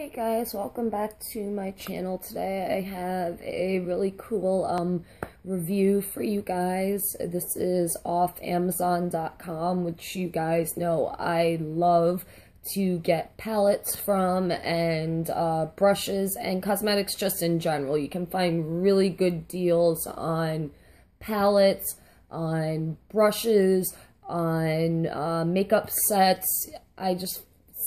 Hey guys, welcome back to my channel. Today I have a really cool review for you guys. This is off Amazon.com, which you guys know I love to get palettes from, and brushes and cosmetics just in general. You can find really good deals on palettes, on brushes, on makeup sets. I just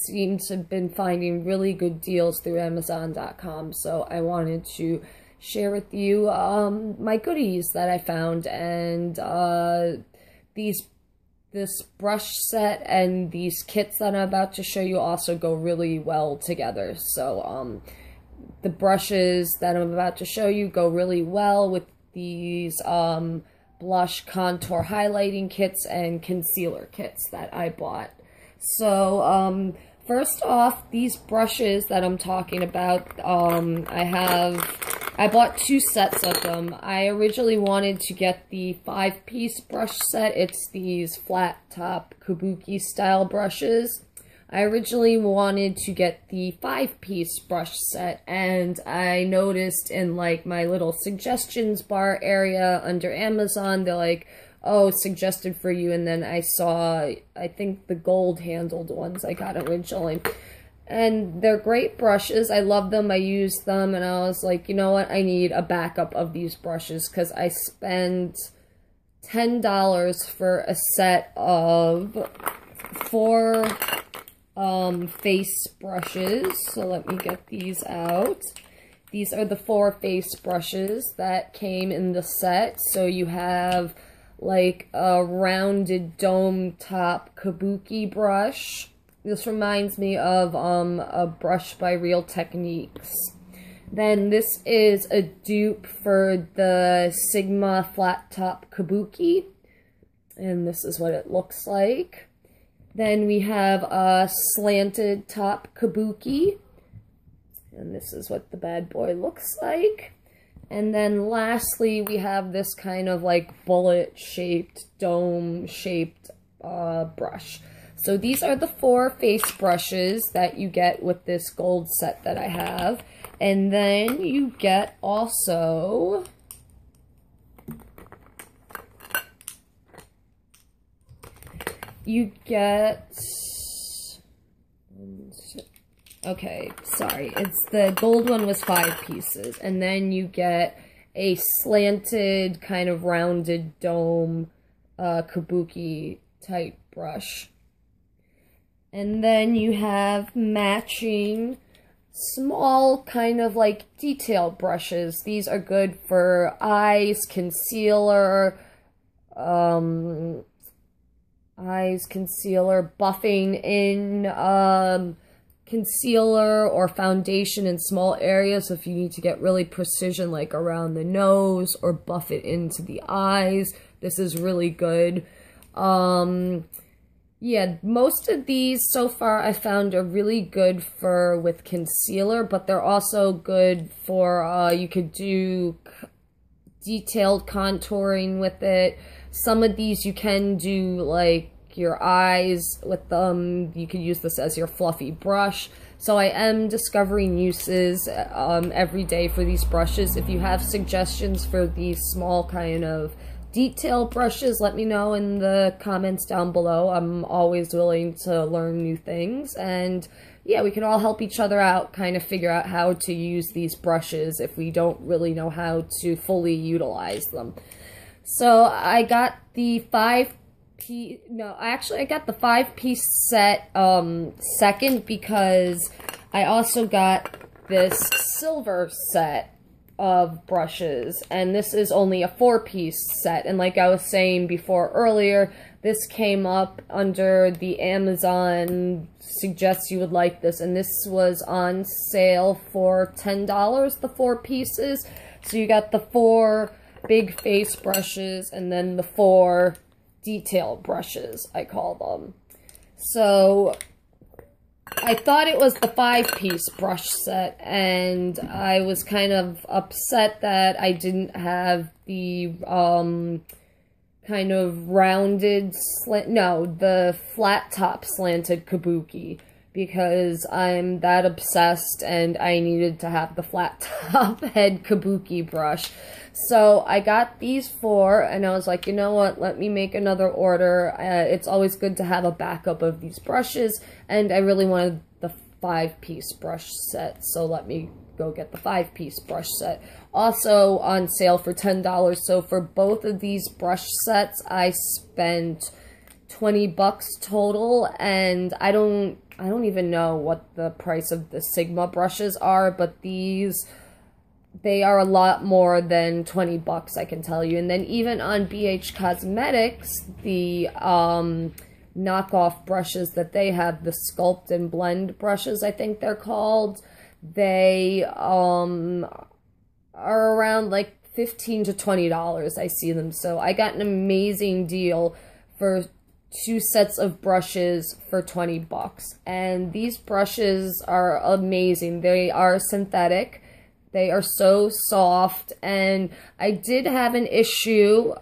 seem to have been finding really good deals through Amazon.com, so I wanted to share with you my goodies that I found, and this brush set and these kits that I'm about to show you also go really well together. So the brushes that I'm about to show you go really well with these blush contour highlighting kits and concealer kits that I bought. So first off, these brushes that I'm talking about, I bought two sets of them. I originally wanted to get the 5-piece brush set. It's these flat top kabuki style brushes. I originally wanted to get the 5-piece brush set, and I noticed in like my little suggestions bar area under Amazon, they're like, oh, suggested for you, and then I saw, I think, the gold handled ones I got originally. And they're great brushes. I love them. I use them, and I was like, you know what? I need a backup of these brushes, because I spent $10 for a set of 4 face brushes. So let me get these out. These are the 4 face brushes that came in the set. So you have like a rounded dome top kabuki brush. This reminds me of a brush by Real Techniques. Then this is a dupe for the Sigma flat top kabuki, and this is what it looks like. Then we have a slanted top kabuki, and this is what the bad boy looks like. And then lastly, we have this kind of like bullet-shaped, dome-shaped brush. So these are the 4 face brushes that you get with this gold set that I have. And then you get also okay, sorry, it's the gold one was 5 pieces, and then you get a slanted kind of rounded dome kabuki type brush. And then you have matching small kind of like detail brushes. These are good for eyes, concealer, buffing in concealer or foundation in small areas. So if you need to get really precision like around the nose or buff it into the eyes, this is really good. Yeah, most of these so far I found are really good for with concealer, but they're also good for you could do detailed contouring with it. Some of these you can do like your eyes with them. You could use this as your fluffy brush. So I am discovering uses every day for these brushes. If you have suggestions for these small kind of detail brushes, let me know in the comments down below. I'm always willing to learn new things, and yeah, we can all help each other out, kind of figure out how to use these brushes if we don't really know how to fully utilize them. So I got the I got the 5-piece set second, because I also got this silver set of brushes, and this is only a 4-piece set. And like I was saying before earlier, this came up under the Amazon suggests you would like this, and this was on sale for $10, the 4 pieces. So you got the 4 big face brushes and then the 4 detail brushes, I call them. So I thought it was the 5-piece brush set, and I was kind of upset that I didn't have the kind of rounded the flat top slanted kabuki, because I'm that obsessed and I needed to have the flat top head kabuki brush. So I got these 4 and I was like, you know what, let me make another order. It's always good to have a backup of these brushes, and I really wanted the 5-piece brush set, so let me go get the 5-piece brush set. Also on sale for $10. So for both of these brush sets, I spent $20 total, and I don't even know what the price of the Sigma brushes are, but they are a lot more than $20, I can tell you. And then even on BH Cosmetics, the knockoff brushes that they have, the Sculpt and Blend brushes, I think they're called, they are around like $15 to $20. I see them. So I got an amazing deal for 2 sets of brushes for $20. And these brushes are amazing. They are synthetic. They are so soft, and I did have an issue,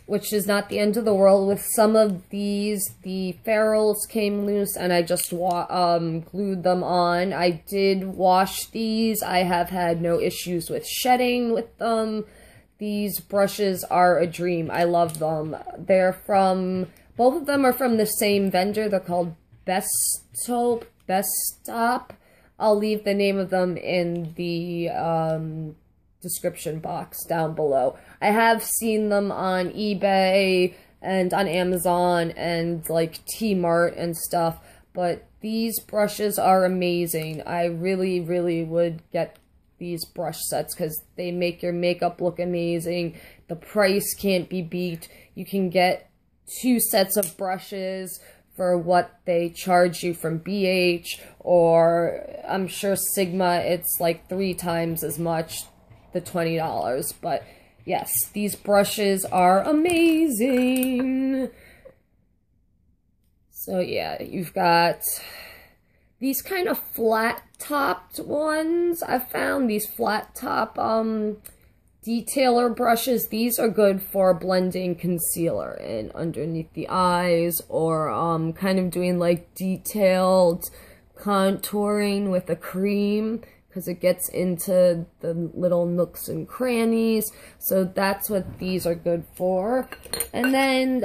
which is not the end of the world, with some of these. The ferrules came loose, and I just glued them on. I did wash these. I have had no issues with shedding with them. These brushes are a dream. I love them. Both of them are from the same vendor. They're called Bestop. I'll leave the name of them in the description box down below. I have seen them on eBay and on Amazon and like T-Mart and stuff, but these brushes are amazing. I really, really would get these brush sets because they make your makeup look amazing. The price can't be beat. You can get 2 sets of brushes for what they charge you from BH, or I'm sure Sigma, it's like 3 times as much, the $20. But yes, these brushes are amazing. So yeah, you've got these kind of flat-topped ones. I found these flat-top detailer brushes. These are good for blending concealer in underneath the eyes, or kind of doing like detailed contouring with a cream, because it gets into the little nooks and crannies. So that's what these are good for. And then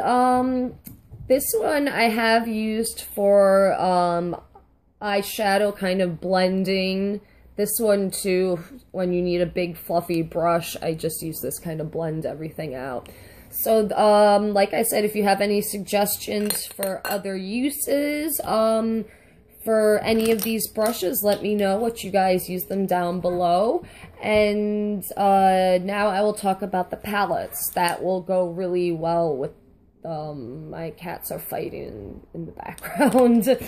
this one I have used for eyeshadow kind of blending. This one too, when you need a big fluffy brush, I just use this kind of blend everything out. So, like I said, if you have any suggestions for other uses, for any of these brushes, let me know what you guys use them down below. And, now I will talk about the palettes that will go really well with, my cats are fighting in the background.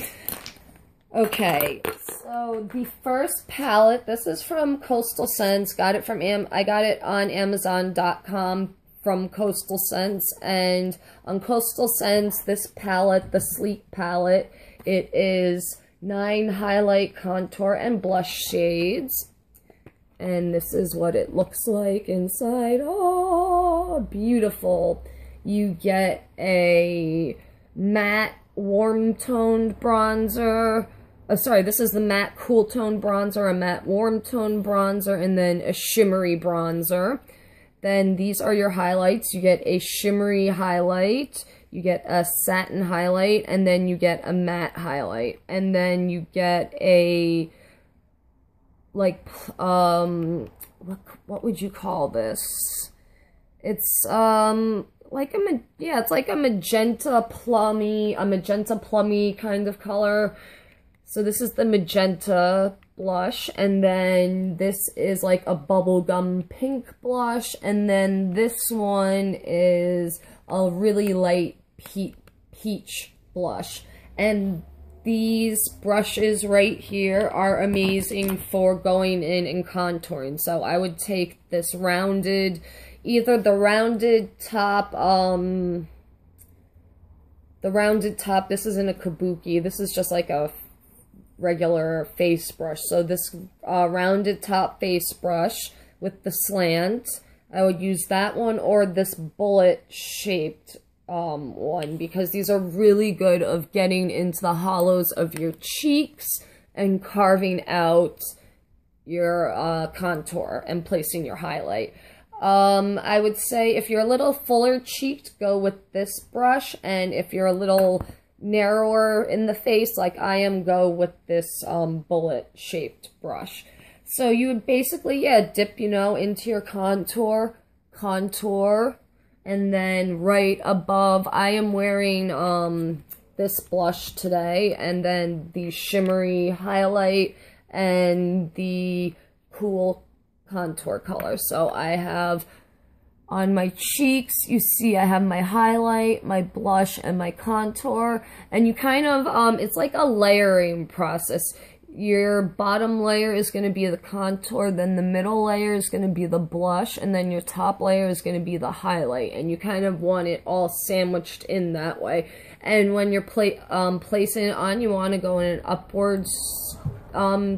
Okay, so the first palette, this is from Coastal Scents. I got it on Amazon.com from Coastal Scents, and on Coastal Scents, this palette, the Sleek palette, it is 9 highlight, contour, and blush shades. And this is what it looks like inside. Oh, beautiful. You get a matte warm-toned bronzer. Oh, sorry, this is the matte cool tone bronzer, a matte warm tone bronzer, and then a shimmery bronzer. Then these are your highlights. You get a shimmery highlight, you get a satin highlight, and then you get a matte highlight. And then you get a, like, what would you call this? It's, like it's like a magenta plummy kind of color. So this is the magenta blush, and then this is like a bubblegum pink blush, and then this one is a really light peach blush. And these brushes right here are amazing for going in and contouring. So I would take this rounded, either the rounded top, this isn't a kabuki, this is just like a regular face brush. So this rounded top face brush with the slant, I would use that one, or this bullet shaped one, because these are really good of getting into the hollows of your cheeks and carving out your contour and placing your highlight. I would say if you're a little fuller cheeked, go with this brush, and if you're a little narrower in the face like I am, go with this bullet shaped brush. So you would basically, yeah, dip, you know, into your contour, and then right above, I am wearing this blush today, and then the shimmery highlight and the cool contour color. So I have on my cheeks, you see I have my highlight, my blush, and my contour, and you kind of, it's like a layering process. Your bottom layer is going to be the contour, then the middle layer is going to be the blush, and then your top layer is going to be the highlight, and you kind of want it all sandwiched in that way. And when you're placing it on, you want to go in an upwards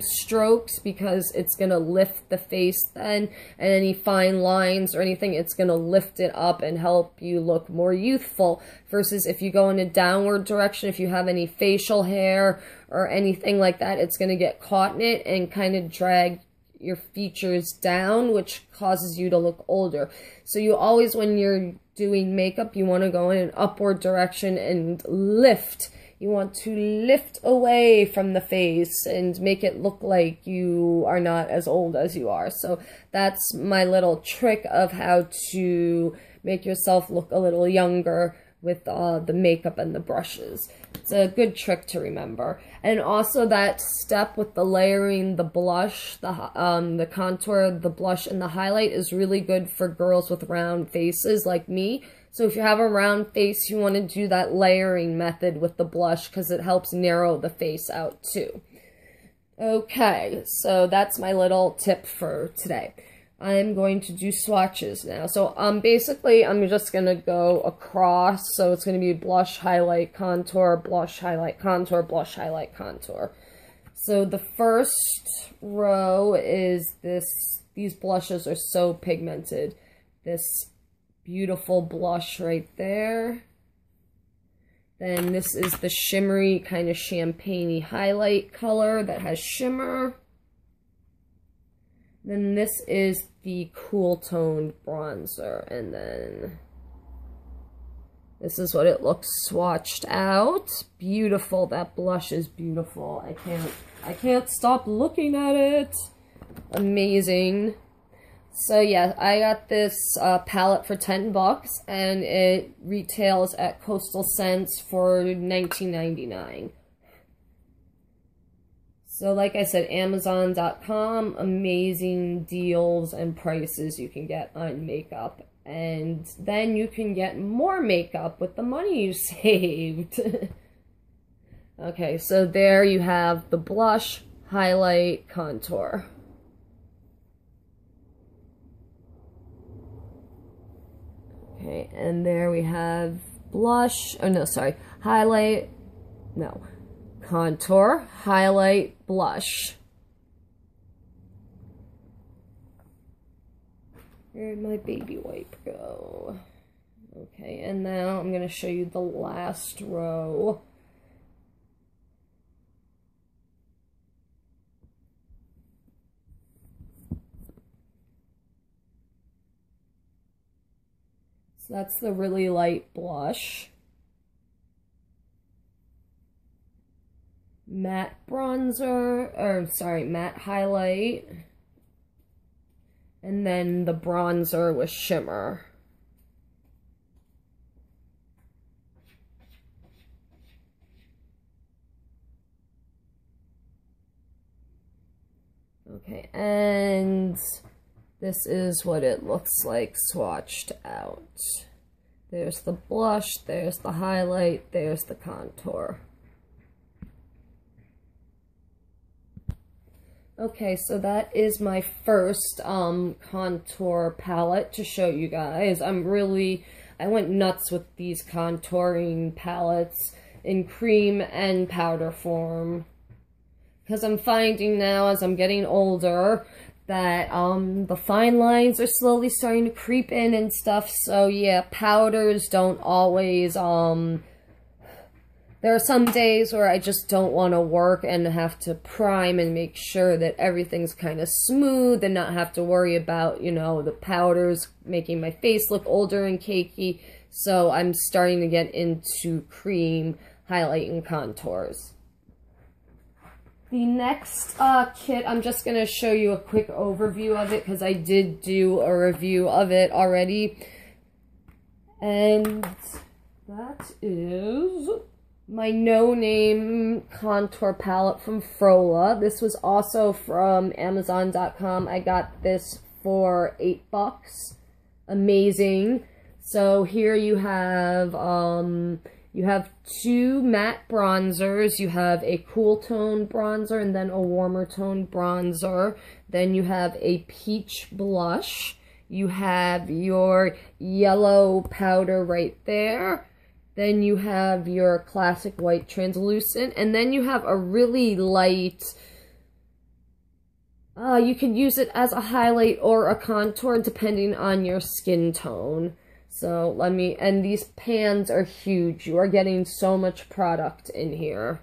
strokes, because it's going to lift the face then, and any fine lines or anything, it's going to lift it up and help you look more youthful, versus if you go in a downward direction, if you have any facial hair or anything like that, it's going to get caught in it and kind of drag your features down, which causes you to look older. So you always, when you're doing makeup, you want to go in an upward direction and lift. You want to lift away from the face and make it look like you are not as old as you are. So that's my little trick of how to make yourself look a little younger with the makeup and the brushes. It's a good trick to remember. And also that step with the layering, the blush, the contour, the blush, and the highlight is really good for girls with round faces like me. So if you have a round face, you want to do that layering method with the blush, because it helps narrow the face out too. Okay, so that's my little tip for today. I'm going to do swatches now. So basically I'm just going to go across. So it's going to be blush, highlight, contour, blush, highlight, contour, blush, highlight, contour. So the first row is these blushes are so pigmented. This beautiful blush right there. Then this is the shimmery kind of champagne-y highlight color that has shimmer. Then this is the cool toned bronzer, and then this is what it looks swatched out. Beautiful. That blush is beautiful. I can't stop looking at it. Amazing. So yeah, I got this palette for $10, and it retails at Coastal Scents for $19.99. So like I said, Amazon.com, amazing deals and prices you can get on makeup. And then you can get more makeup with the money you saved. Okay, so there you have the blush, highlight, contour. Okay, and there we have blush, oh no, sorry, highlight, no. Contour, highlight, blush. Where'd my baby wipe go? Okay, and now I'm going to show you the last row. So that's the really light blush. Matte bronzer, or sorry, matte highlight, and then the bronzer with shimmer. Okay, and this is what it looks like swatched out. There's the blush, there's the highlight, there's the contour. Okay, so that is my first contour palette to show you guys. I went nuts with these contouring palettes in cream and powder form, because I'm finding now as I'm getting older that the fine lines are slowly starting to creep in and stuff. So yeah, powders don't always, there are some days where I just don't want to work and have to prime and make sure that everything's kind of smooth and not have to worry about, you know, the powders making my face look older and cakey. So I'm starting to get into cream highlight and contours. The next kit, I'm just going to show you a quick overview of it because I did do a review of it already. And that is my no-name contour palette from Frola. This was also from Amazon.com. I got this for $8. Amazing. So here you have two matte bronzers. You have a cool tone bronzer and then a warmer tone bronzer. Then you have a peach blush. You have your yellow powder right there. Then you have your classic white translucent. And then you have a really light, you can use it as a highlight or a contour depending on your skin tone. So and these pans are huge. You are getting so much product in here.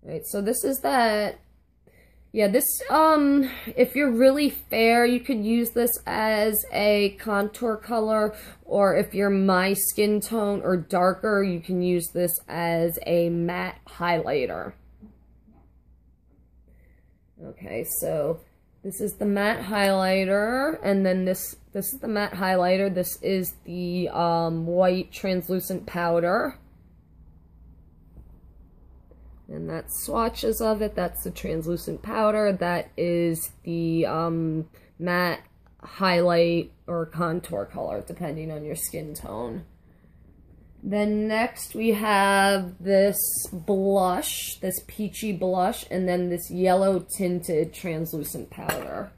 Right, so this is that. Yeah, this, if you're really fair, you could use this as a contour color, or if you're my skin tone or darker, you can use this as a matte highlighter. Okay, so this is the matte highlighter, and then this is the matte highlighter. This is the white translucent powder. And that's swatches of it. That's the translucent powder. That is the matte highlight or contour color, depending on your skin tone. Then next we have this blush, this peachy blush, and then this yellow tinted translucent powder.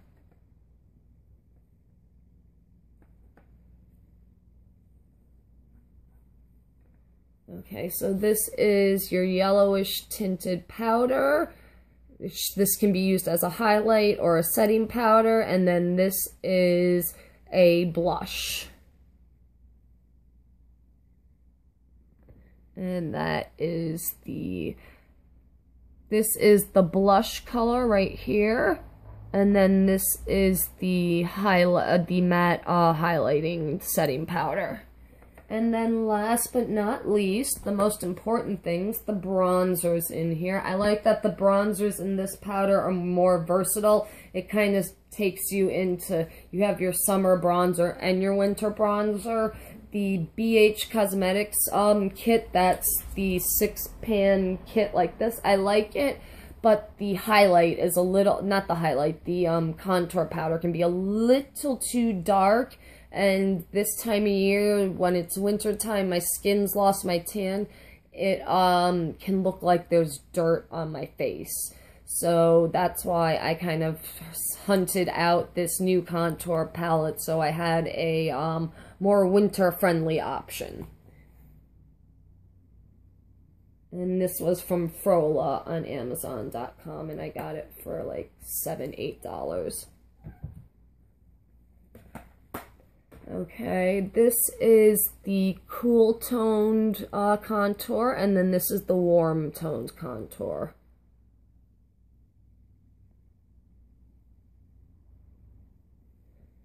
Okay, so this is your yellowish tinted powder. This can be used as a highlight or a setting powder, and then this is a blush. And this is the blush color right here. And then this is the matte highlighting setting powder. And then last but not least, the most important things, the bronzers in here. I like that the bronzers in this powder are more versatile. It kind of takes you into, you have your summer bronzer and your winter bronzer. The BH Cosmetics kit, that's the 6-pan kit like this. I like it, but the highlight is a little, not the highlight, the contour powder can be a little too dark. And this time of year, when it's winter time, my skin's lost my tan. It can look like there's dirt on my face. So that's why I kind of hunted out this new contour palette. So I had a more winter-friendly option. And this was from Frola on Amazon.com, and I got it for like $7, $8. Okay, this is the cool toned contour, and then this is the warm toned contour.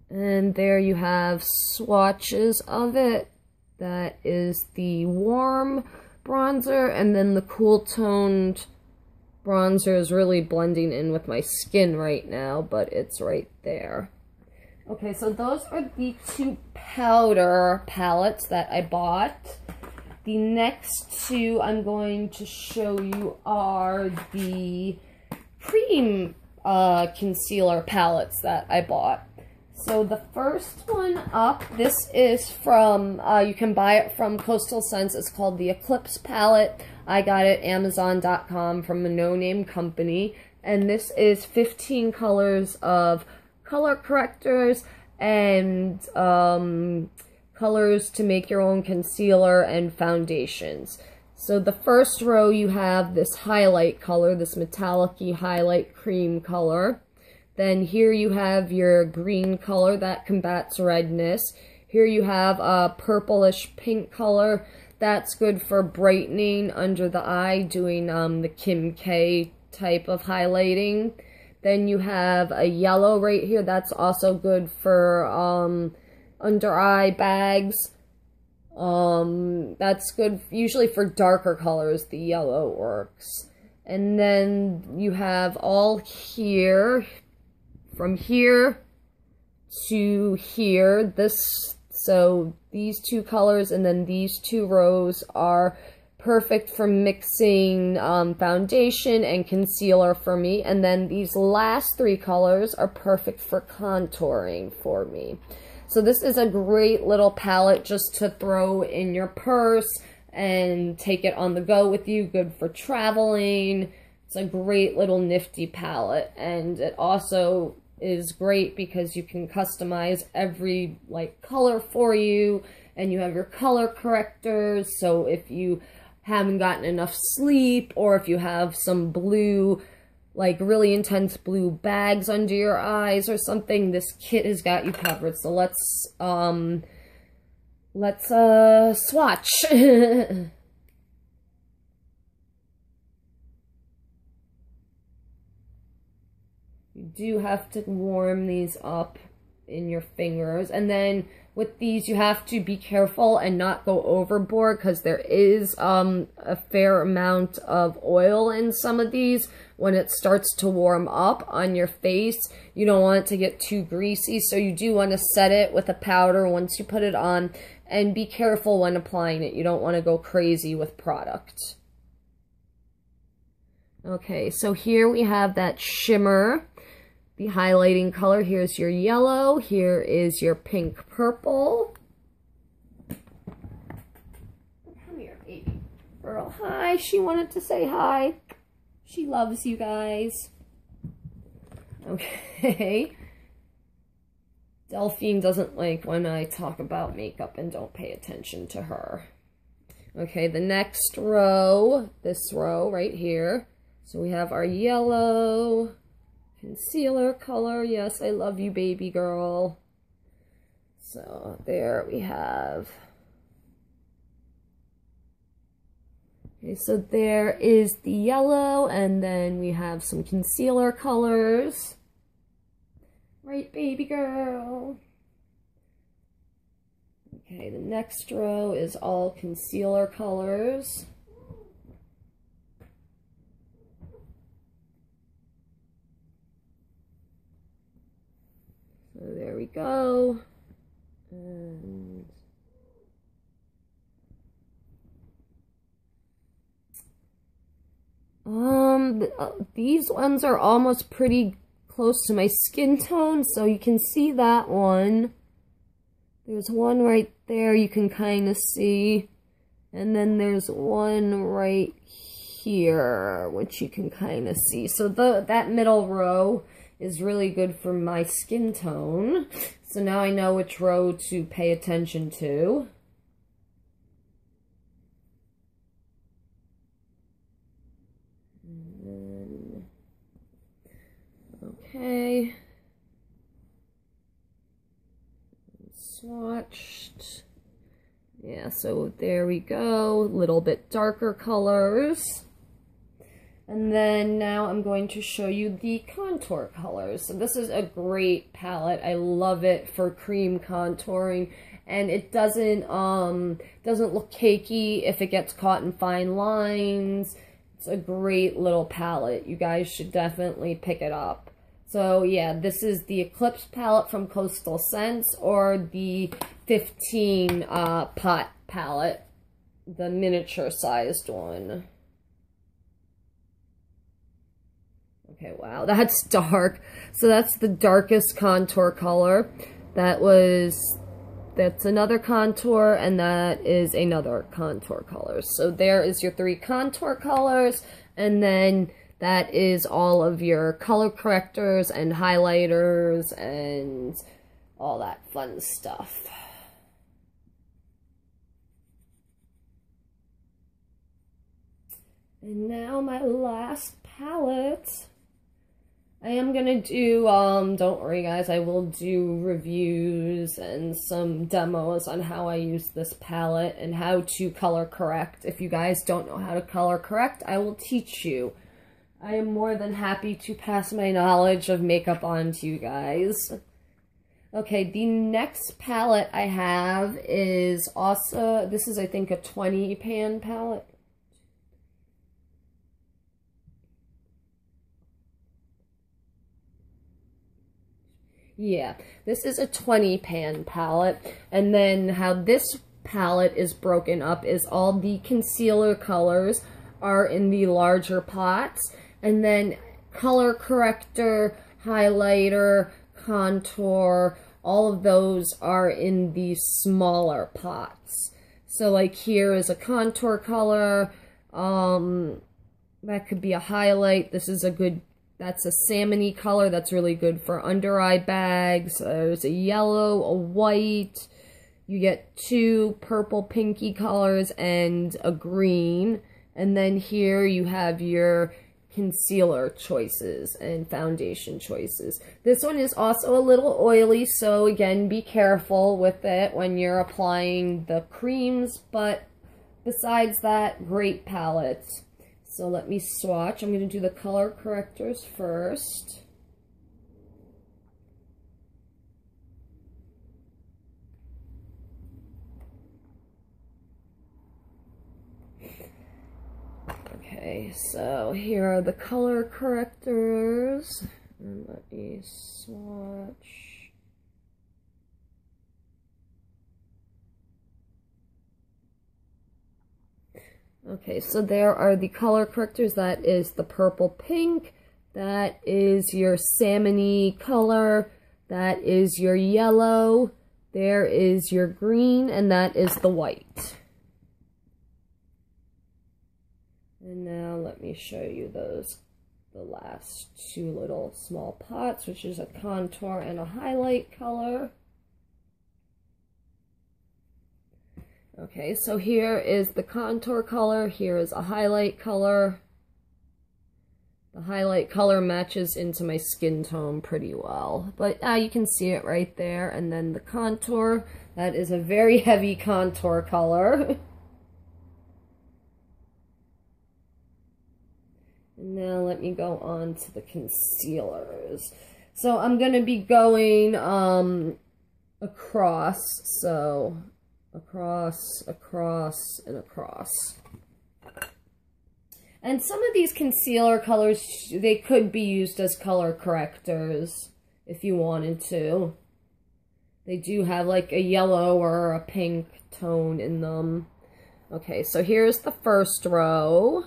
And there you have swatches of it. That is the warm bronzer, and then the cool toned bronzer is really blending in with my skin right now, but it's right there. Okay, so those are the two powder palettes that I bought. The next two I'm going to show you are the cream concealer palettes that I bought. So the first one up, this is from, you can buy it from Coastal Scents. It's called the Eclipse palette. I got it Amazon.com from a no-name company. And this is 15 colors of color correctors and colors to make your own concealer and foundations. So the first row you have this highlight color, this metallic-y highlight cream color. Then here you have your green color that combats redness. Here you have a purplish pink color. That's good for brightening under the eye, doing the Kim K type of highlighting. Then you have a yellow right here. That's also good for under eye bags. That's good usually for darker colors. The yellow works. And then you have all here, from here to here. So these two colors and then these two rows are perfect for mixing foundation and concealer for me. And then these last three colors are perfect for contouring for me. So this is a great little palette just to throw in your purse and take it on the go with you. Good for traveling. It's a great little nifty palette. And it also is great because you can customize every color for you. And you have your color correctors. So if you haven't gotten enough sleep, or if you have some blue, really intense blue bags under your eyes or something, this kit has got you covered. So let's swatch. You do have to warm these up in your fingers, and then with these you have to be careful and not go overboard because there is a fair amount of oil in some of these. When it starts to warm up on your face, you don't want it to get too greasy, so you do want to set it with a powder once you put it on, and be careful when applying it. You don't want to go crazy with product. Okay, so here we have that shimmer, the highlighting color. Here's your yellow, here is your pink purple. Come here, baby girl. Hi, she wanted to say hi. She loves you guys. Okay. Delphine doesn't like when I talk about makeup and don't pay attention to her. Okay, the next row, this row right here. So we have our yellow concealer color. Yes, I love you, baby girl. So there we have. Okay, so there is the yellow, and then we have some concealer colors. Right, baby girl? Okay, the next row is all concealer colors. So there we go. And these ones are almost pretty close to my skin tone, so you can see that one. There's one right there you can kind of see, and then there's one right here which you can kind of see. So that middle row is really good for my skin tone. So now I know which row to pay attention to. And then, okay. Swatched. Yeah, so there we go. A little bit darker colors. And then now I'm going to show you the contour colors. So this is a great palette. I love it for cream contouring, and it doesn't look cakey if it gets caught in fine lines. It's a great little palette. You guys should definitely pick it up. So yeah, this is the Eclipse palette from Coastal Scents, or the 15 pot palette, the miniature sized one. Okay, wow, that's dark. So that's the darkest contour color. That's another contour, and that is another contour color. So there is your 3 contour colors, and then that is all of your color correctors and highlighters and all that fun stuff. And now my last palette. I am gonna do, don't worry guys, I will do reviews and some demos on how I use this palette and how to color correct. If you guys don't know how to color correct, I will teach you. I am more than happy to pass my knowledge of makeup on to you guys. Okay, the next palette I have is also, this is I think a 20 pan palette. Yeah, this is a 20 pan palette, and then how this palette is broken up is all the concealer colors are in the larger pots, and then color corrector, highlighter, contour, all of those are in the smaller pots. So like here is a contour color, that could be a highlight. This is a good, that's a salmon-y color. That's really good for under-eye bags. There's a yellow, a white. You get two purple pinky colors and a green. And then here you have your concealer choices and foundation choices. This one is also a little oily, so again, be careful with it when you're applying the creams. But besides that, great palette. So let me swatch. I'm going to do the color correctors first. Okay, so here are the color correctors. And let me swatch. Okay, so there are the color correctors. That is the purple pink. That is your salmon-y color. That is your yellow. There is your green, and that is the white. And now let me show you those, the last two little small pots, which is a contour and a highlight color. Okay, so here is the contour color, here is a highlight color. The highlight color matches into my skin tone pretty well, but you can see it right there. And then the contour, that is a very heavy contour color. And now let me go on to the concealers. So I'm going to be going across, so across, across, and across. And some of these concealer colors, they could be used as color correctors if you wanted to. They do have like a yellow or a pink tone in them. Okay, so here's the first row.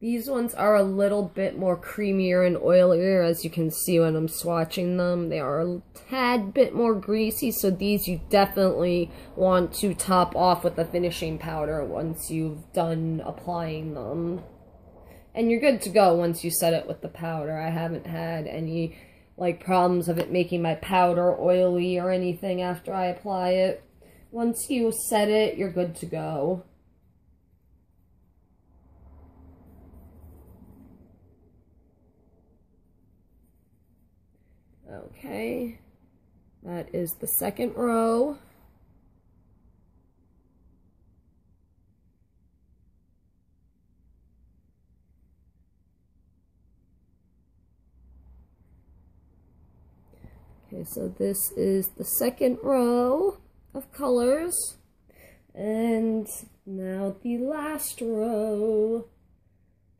These ones are a little bit more creamier and oilier, as you can see when I'm swatching them. They are a tad bit more greasy, so these you definitely want to top off with the finishing powder once you've done applying them. And you're good to go once you set it with the powder. I haven't had any like problems of it making my powder oily or anything after I apply it. Once you set it, you're good to go. Okay, that is the second row. Okay, so this is the second row of colors. And now the last row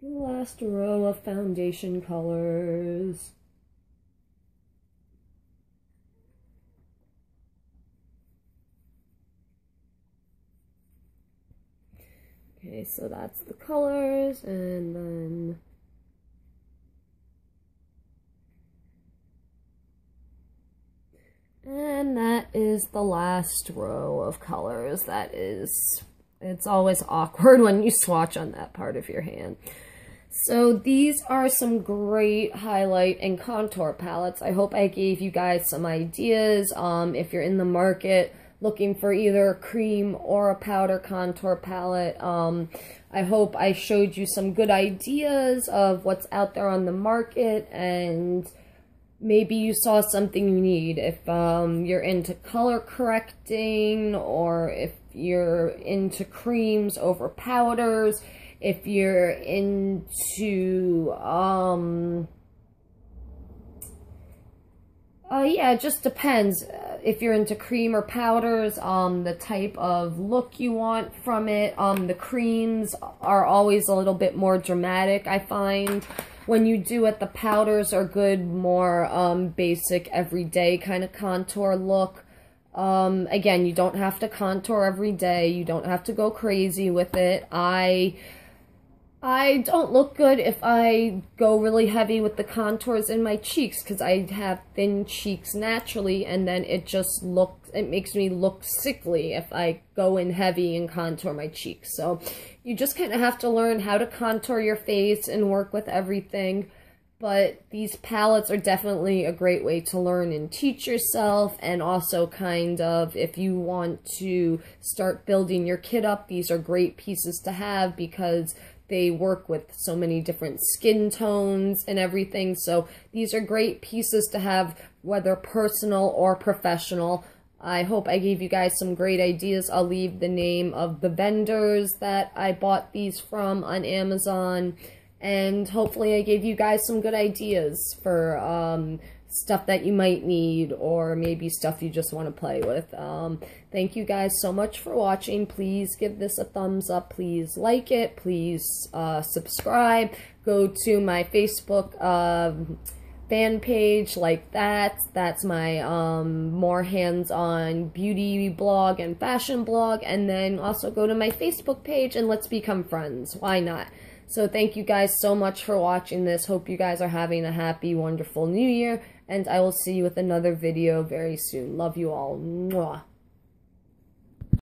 of foundation colors. Okay, so that's the colors, and then that is the last row of colors. That is, it's always awkward when you swatch on that part of your hand. So these are some great highlight and contour palettes. I hope I gave you guys some ideas. If you're in the market looking for either a cream or a powder contour palette. I hope I showed you some good ideas of what's out there on the market, and maybe you saw something you need. If you're into color correcting, or if you're into creams over powders, if you're into, yeah, it just depends. If you're into cream or powders, the type of look you want from it. The creams are always a little bit more dramatic, I find. When you do it, the powders are good, more basic, everyday kind of contour look. Again, you don't have to contour every day. You don't have to go crazy with it. I don't look good if I go really heavy with the contours in my cheeks, because I have thin cheeks naturally, and then it makes me look sickly if I go in heavy and contour my cheeks. So you just kind of have to learn how to contour your face and work with everything. But these palettes are definitely a great way to learn and teach yourself, and also kind of, if you want to start building your kit up, these are great pieces to have because they work with so many different skin tones and everything. So these are great pieces to have, whether personal or professional. I hope I gave you guys some great ideas. I'll leave the name of the vendors that I bought these from on Amazon. And hopefully I gave you guys some good ideas for stuff that you might need, or maybe stuff you just want to play with. Thank you guys so much for watching. Please give this a thumbs up. Please like it. Please subscribe. Go to my Facebook fan page, like that. That's my more hands-on beauty blog and fashion blog. And then also go to my Facebook page and let's become friends. Why not? So thank you guys so much for watching this. Hope you guys are having a happy, wonderful new year. And I will see you with another video very soon. Love you all. Mwah.